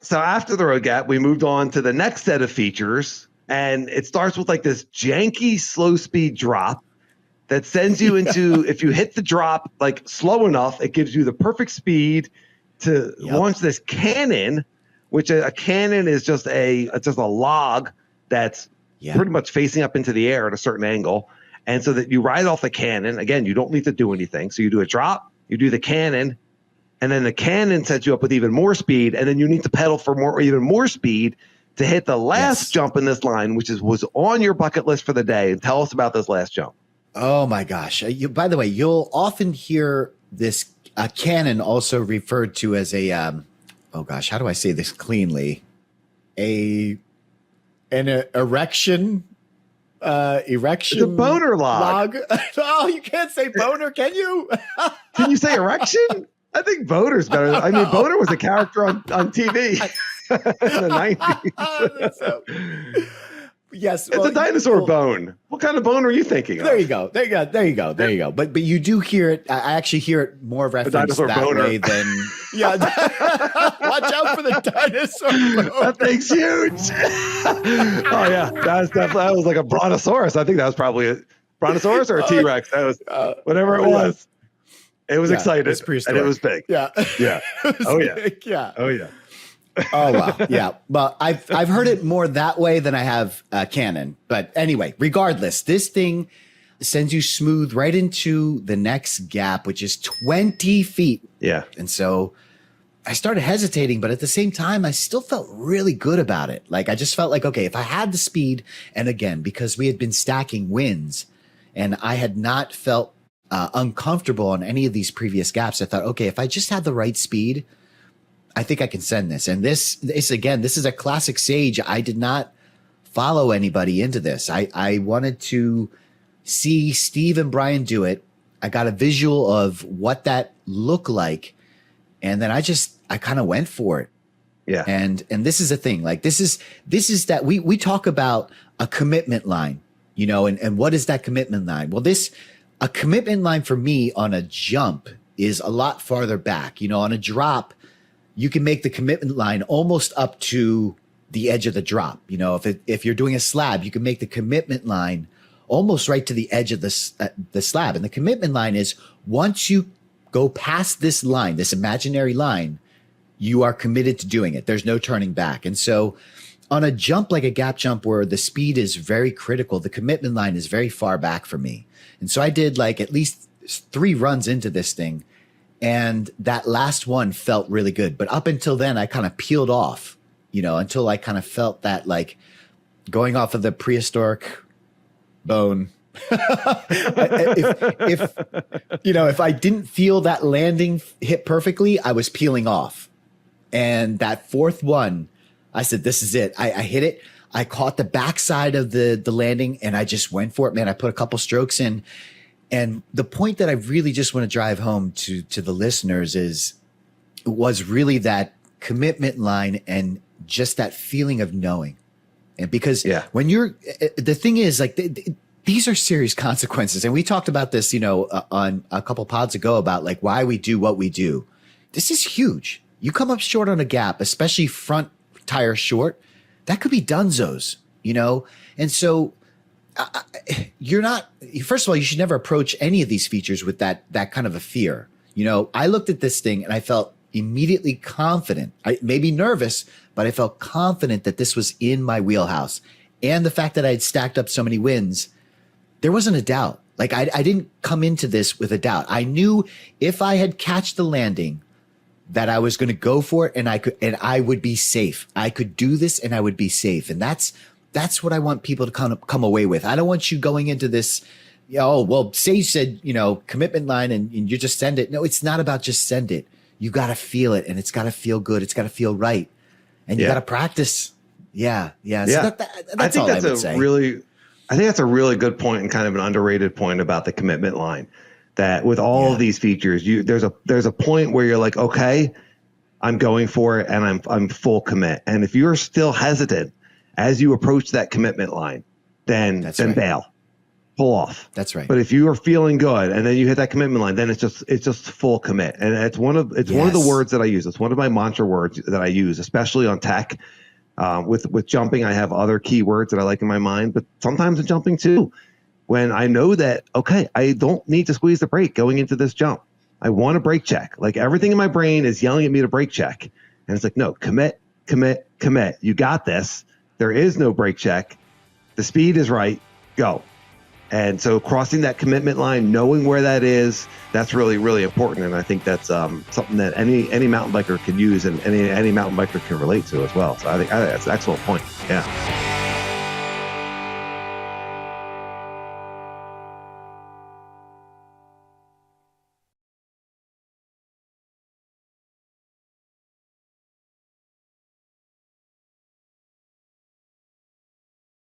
So after the road gap, we moved on to the next set of features, and it starts with like this janky slow speed drop that sends you into, if you hit the drop like slow enough, it gives you the perfect speed to launch this cannon, which a cannon is just a log that's pretty much facing up into the air at a certain angle. And so that you ride off the cannon. Again, you don't need to do anything. So you do a drop, you do the cannon, and then the cannon sets you up with even more speed. And then you need to pedal for even more speed to hit the last jump in this line, which was on your bucket list for the day. And tell us about this last jump. Oh my gosh. By the way, you'll often hear this cannon also referred to as a, oh gosh, how do I say this cleanly? An erection. Erection. It's a boner log. Oh, you can't say boner, can you? Can you say erection? I think boner's better. I mean, boner was a character on TV in the 90s. Yes, it's a dinosaur bone. What kind of bone are you thinking of? There you go. But you do hear it. I actually hear it more referenced that boner way than. Yeah, watch out for the dinosaur bone. That thing's huge. Oh yeah, that was like a brontosaurus. I think that was probably a brontosaurus or a T-Rex. That was whatever it was. It was excited and it was big. Yeah. Oh yeah. Big. Yeah. Oh yeah. Oh wow, yeah. Well, I've heard it more that way than I have canon. But anyway, regardless, this thing sends you smooth right into the next gap, which is 20 feet. Yeah. And so I started hesitating, but at the same time, I still felt really good about it. Like I just felt like, okay, if I had the speed, and again, because we had been stacking wins, and I had not felt uncomfortable on any of these previous gaps, I thought, okay, if I just had the right speed, I think I can send this. And this is a classic Sage. I did not follow anybody into this. I wanted to see Steve and Brian do it. I got a visual of what that looked like. And then I kind of went for it. Yeah. And this is a thing. Like this is that we talk about a commitment line, and what is that commitment line? Well, a commitment line for me on a jump is a lot farther back. On a drop, you can make the commitment line almost up to the edge of the drop. If you're doing a slab, you can make the commitment line almost right to the edge of the slab. And the commitment line is once you go past this line, this imaginary line, you are committed to doing it. There's no turning back. And so on a jump like a gap jump where the speed is very critical, the commitment line is very far back for me. And so I did like at least 3 runs into this thing. And that last one felt really good. But up until then, I kind of peeled off, until I kind of felt that like going off of the prehistoric bone. if I didn't feel that landing hit perfectly, I was peeling off. And that 4th one, I said, this is it. I hit it. I caught the backside of the landing and I just went for it, man. I put a couple strokes in. And the point that I really just want to drive home to the listeners was really that commitment line and just that feeling of knowing. And because when the thing is like, these are serious consequences. And we talked about this, on a couple pods ago about like why we do what we do. This is huge. You come up short on a gap, especially front tire short, that could be dunzos, And so first of all, you should never approach any of these features with that kind of a fear. I looked at this thing and I felt immediately confident. I may be nervous, but I felt confident that this was in my wheelhouse. And the fact that I had stacked up so many wins, there wasn't a doubt. Like I didn't come into this with a doubt. I knew if I had catched the landing that I was going to go for it and I would be safe. I could do this and I would be safe. And that's what I want people to come away with. I don't want you going into this, Sage said, commitment line and you just send it. No, it's not about just send it. You got to feel it and it's got to feel good. It's got to feel right. And you got to practice. Yeah. So that's all I would say. I think that's a really good point and kind of an underrated point about the commitment line. That with all of these features, there's a point where you're like, okay, I'm going for it and I'm full commit. And if you're still hesitant as you approach that commitment line, then bail. pull off. That's right. But if you are feeling good and then you hit that commitment line, then it's just full commit. And it's one of the words that I use. It's one of my mantra words that I use, especially on tech. With jumping, I have other keywords that I like in my mind, but sometimes in jumping too, when I know that, okay, I don't need to squeeze the brake going into this jump. I want a brake check. Like everything in my brain is yelling at me to brake check. And it's like, no, commit, commit, commit. You got this. There is no brake check. The speed is right. Go. And so crossing that commitment line, knowing where that is, that's really, really important. And I think that's something that any mountain biker can use and any mountain biker can relate to as well. So I think that's an excellent point. Yeah.